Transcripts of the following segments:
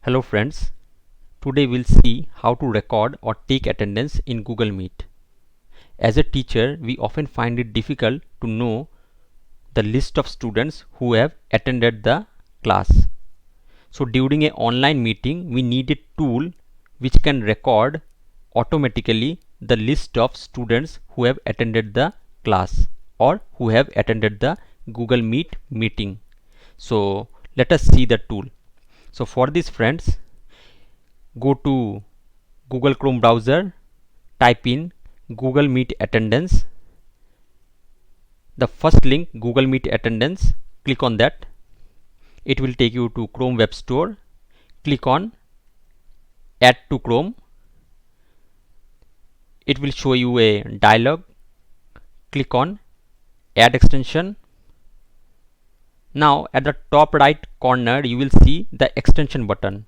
Hello friends, today we'll see how to record or take attendance in Google Meet. As a teacher, we often find it difficult to know the list of students who have attended the class. So during an online meeting, we need a tool which can record automatically the list of students who have attended the class or who have attended the Google Meet meeting. So let us see the tool. So for this friends, go to Google Chrome browser, type in Google Meet attendance. The first link, Google Meet attendance, click on that. It will take you to Chrome Web Store. Click on Add to Chrome. It will show you a dialog. Click on Add extension. Now at the top right corner you will see the extension button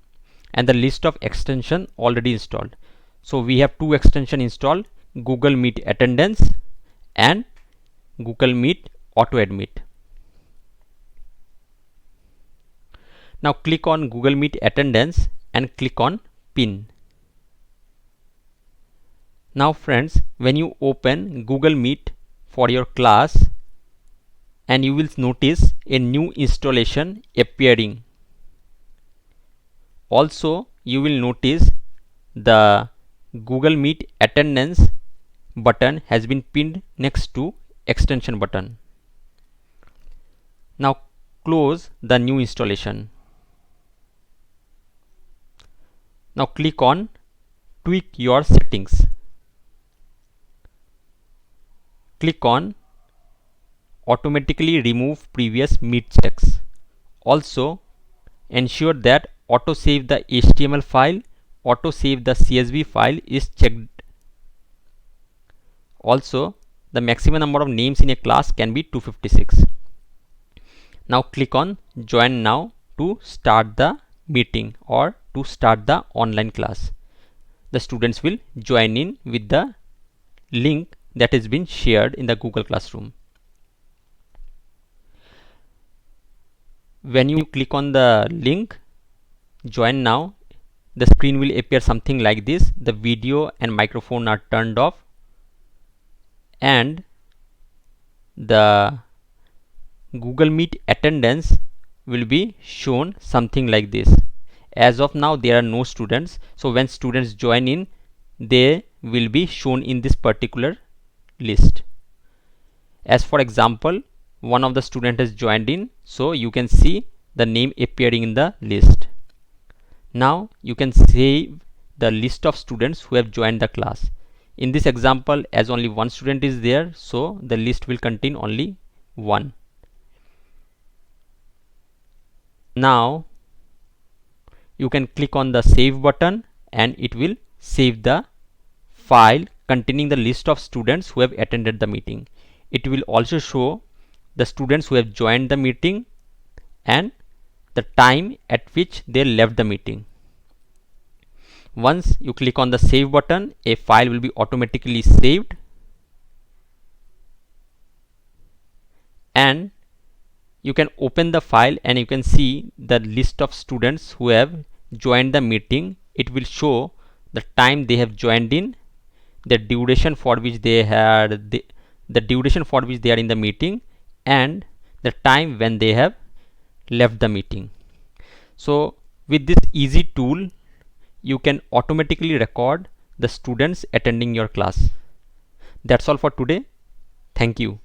and the list of extension already installed. So we have two extension installed, Google Meet attendance and Google Meet auto admit. Now click on Google Meet attendance and click on pin. Now friends, when you open Google Meet for your class, and you will notice a new installation appearing. Also you will notice the Google Meet attendance button has been pinned next to extension button. Now close the new installation. Now click on tweak your settings. Click on automatically remove previous Meet checks. Also ensure that auto save the HTML file, auto save the CSV file is checked. Also the maximum number of names in a class can be 256. Now click on join now to start the meeting or to start the online class. The students will join in with the link that has been shared in the Google Classroom. When you click on the link join now, the screen will appear something like this. The video and microphone are turned off and the Google Meet attendance will be shown something like this. As of now there are no students, so when students join in they will be shown in this particular list. As for example, one of the student has joined in, so you can see the name appearing in the list. Now you can save the list of students who have joined the class. In this example, as only one student is there, so the list will contain only one. Now you can click on the save button and it will save the file containing the list of students who have attended the meeting. It will also show the students who have joined the meeting and the time at which they left the meeting. Once you click on the save button, a file will be automatically saved and you can open the file and you can see the list of students who have joined the meeting. It will show the time they have joined in, the duration for which they had the duration for which they are in the meeting and the time when they have left the meeting. So with this easy tool you can automatically record the students attending your class. That's all for today. Thank you.